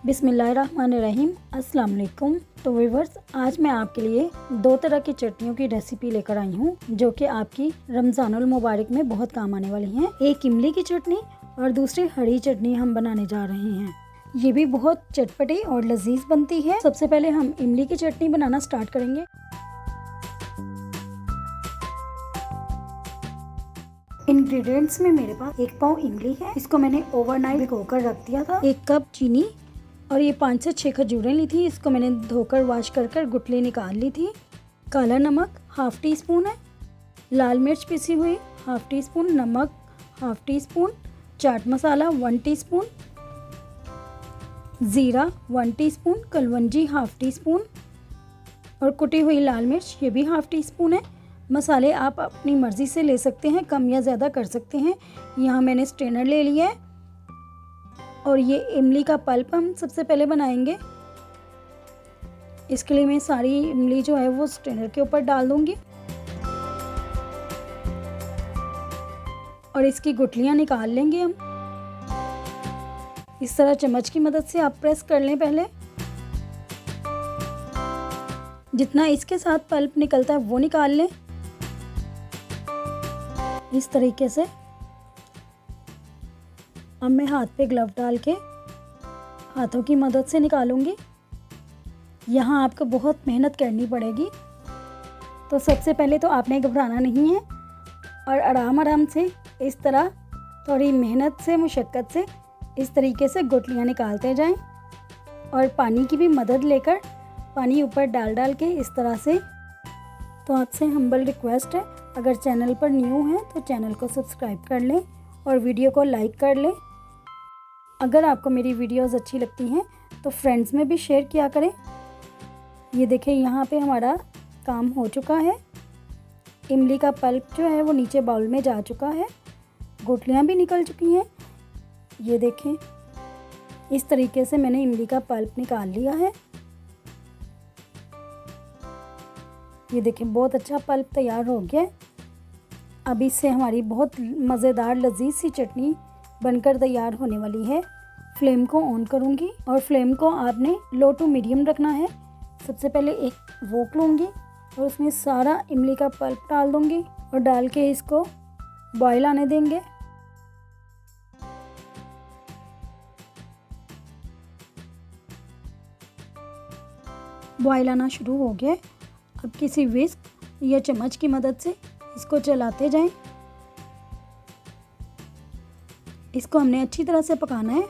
बिस्मिल्लाहिर्रहमानिर्रहीम। अस्सलाम वालेकुम। तो व्यूअर्स, आज मैं आपके लिए दो तरह की चटनियों की रेसिपी लेकर आई हूँ जो कि आपकी रमज़ानुल मुबारक में बहुत काम आने वाली हैं। एक इमली की चटनी और दूसरी हरी चटनी हम बनाने जा रहे हैं। ये भी बहुत चटपटी और लजीज बनती है। सबसे पहले हम इमली की चटनी बनाना स्टार्ट करेंगे। इंग्रेडिएंट्स में मेरे पास 1 पाव इमली है। इसको मैंने ओवरनाइट भिगोकर रख दिया था। 1 कप चीनी और ये 5 से 6 खजूरें ली थी। इसको मैंने धोकर वॉश कर गुठली निकाल ली थी। काला नमक हाफ टी स्पून है। लाल मिर्च पिसी हुई हाफ टी स्पून। नमक half tea spoon. Chaat masala 1 teaspoon. ज़ीरा 1 teaspoon. Kalonji half tea spoon और कुटी हुई लाल मिर्च ये भी हाफ टी स्पून है। मसाले आप अपनी मर्ज़ी से ले सकते हैं, कम या ज़्यादा कर सकते हैं। यहाँ मैंने स्ट्रेनर ले लिया है और ये इमली का पल्प हम सबसे पहले बनाएंगे। इसके लिए मैं सारी इमली जो है वो स्ट्रेनर के ऊपर डाल दूंगी और इसकी गुठलियाँ निकाल लेंगे हम। इस तरह चम्मच की मदद से आप प्रेस कर लें। पहले जितना इसके साथ पल्प निकलता है वो निकाल लें। इस तरीके से अब मैं हाथ पे ग्लव डाल के हाथों की मदद से निकालूंगी। यहाँ आपको बहुत मेहनत करनी पड़ेगी, तो सबसे पहले तो आपने घबराना नहीं है और आराम आराम से इस तरह थोड़ी मेहनत से, मुशक्क़त से इस तरीके से गुठलियाँ निकालते जाएं और पानी की भी मदद लेकर पानी ऊपर डाल के इस तरह से। तो आपसे हम्बल रिक्वेस्ट है, अगर चैनल पर न्यू हैं तो चैनल को सब्सक्राइब कर लें और वीडियो को लाइक कर लें। अगर आपको मेरी वीडियोस अच्छी लगती हैं तो फ्रेंड्स में भी शेयर किया करें। ये देखें, यहाँ पे हमारा काम हो चुका है। इमली का पल्प जो है वो नीचे बाउल में जा चुका है। गुठलियाँ भी निकल चुकी हैं। ये देखें, इस तरीके से मैंने इमली का पल्प निकाल लिया है। ये देखें, बहुत अच्छा पल्प तैयार हो गया है। अब इससे हमारी बहुत मज़ेदार लजीज सी चटनी बनकर तैयार होने वाली है। फ्लेम को ऑन करूँगी और फ्लेम को आपने लो टू मीडियम रखना है। सबसे पहले एक वोक लूँगी और उसमें सारा इमली का पल्प डाल दूँगी और डाल के इसको बॉयल आने देंगे। बॉयल आना शुरू हो गया। अब किसी विस्क या चम्मच की मदद से इसको चलाते जाएं। इसको हमने अच्छी तरह से पकाना है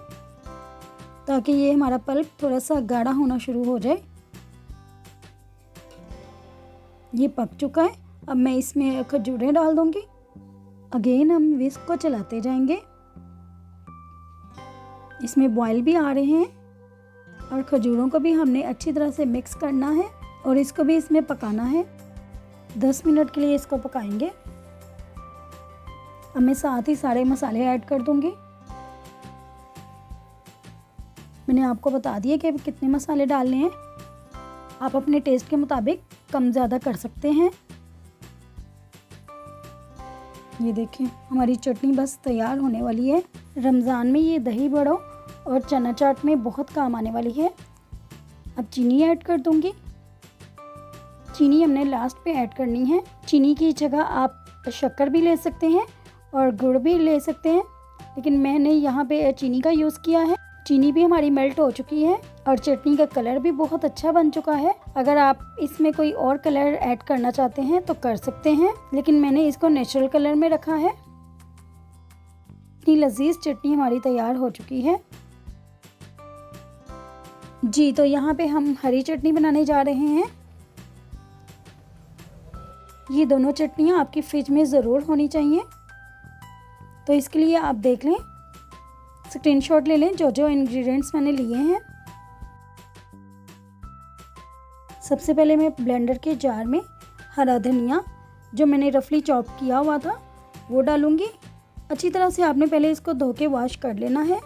ताकि ये हमारा पल्प थोड़ा सा गाढ़ा होना शुरू हो जाए। ये पक चुका है। अब मैं इसमें खजूरें डाल दूंगी। अगेन हम विस्क को चलाते जाएंगे। इसमें बॉयल भी आ रहे हैं और खजूरों को भी हमने अच्छी तरह से मिक्स करना है और इसको भी इसमें पकाना है। 10 मिनट के लिए इसको पकाएंगे। अब मैं साथ ही सारे मसाले ऐड कर दूंगी। मैंने आपको बता दिया कि कितने मसाले डालने हैं। आप अपने टेस्ट के मुताबिक कम ज़्यादा कर सकते हैं। ये देखें, हमारी चटनी बस तैयार होने वाली है। रमज़ान में ये दही बड़ों और चना चाट में बहुत काम आने वाली है। अब चीनी ऐड कर दूंगी। चीनी हमने लास्ट पे ऐड करनी है। चीनी की जगह आप शक्कर भी ले सकते हैं और गुड़ भी ले सकते हैं, लेकिन मैंने यहाँ पे चीनी का यूज़ किया है। चीनी भी हमारी मेल्ट हो चुकी है और चटनी का कलर भी बहुत अच्छा बन चुका है। अगर आप इसमें कोई और कलर ऐड करना चाहते हैं तो कर सकते हैं, लेकिन मैंने इसको नेचुरल कलर में रखा है। इतनी लजीज चटनी हमारी तैयार हो चुकी है जी। तो यहाँ पे हम हरी चटनी बनाने जा रहे हैं। ये दोनों चटनियाँ आपकी फ्रिज में ज़रूर होनी चाहिए। तो इसके लिए आप देख लें, स्क्रीनशॉट ले लें जो जो इंग्रेडिएंट्स मैंने लिए हैं। सबसे पहले मैं ब्लेंडर के जार में हरा धनिया जो मैंने रफली चॉप किया हुआ था वो डालूंगी। अच्छी तरह से आपने पहले इसको धो के वॉश कर लेना है।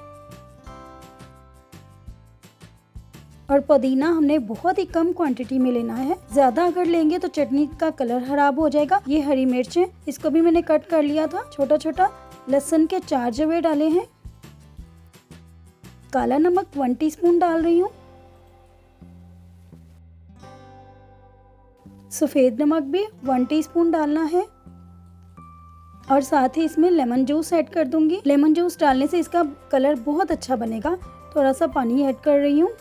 और पुदीना हमने बहुत ही कम क्वांटिटी में लेना है। ज़्यादा अगर लेंगे तो चटनी का कलर खराब हो जाएगा। ये हरी मिर्च है, इसको भी मैंने कट कर लिया था छोटा छोटा। लहसुन के 4 जवे डाले हैं। काला नमक 1 टीस्पून डाल रही हूँ। सफ़ेद नमक भी 1 टीस्पून डालना है और साथ ही इसमें लेमन जूस ऐड कर दूंगी। लेमन जूस डालने से इसका कलर बहुत अच्छा बनेगा। थोड़ा सा पानी ऐड कर रही हूँ।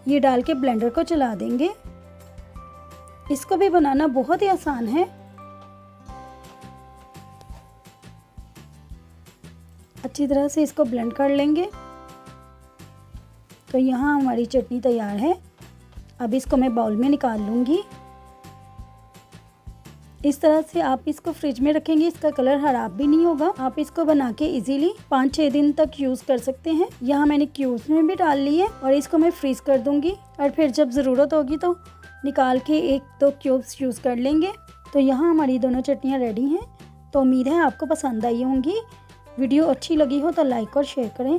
ये डाल के ब्लेंडर को चला देंगे। इसको भी बनाना बहुत ही आसान है। अच्छी तरह से इसको ब्लेंड कर लेंगे। तो यहाँ हमारी चटनी तैयार है। अब इसको मैं बाउल में निकाल लूँगी। इस तरह से आप इसको फ्रिज में रखेंगे, इसका कलर खराब भी नहीं होगा। आप इसको बना के इजीली 5-6 दिन तक यूज़ कर सकते हैं। यहाँ मैंने क्यूब्स में भी डाल ली है और इसको मैं फ्रीज कर दूँगी और फिर जब ज़रूरत होगी तो निकाल के 1-2 क्यूब्स यूज़ कर लेंगे। तो यहाँ हमारी दोनों चटनियाँ रेडी हैं। तो उम्मीद है आपको पसंद आई होंगी। वीडियो अच्छी लगी हो तो लाइक और शेयर करें।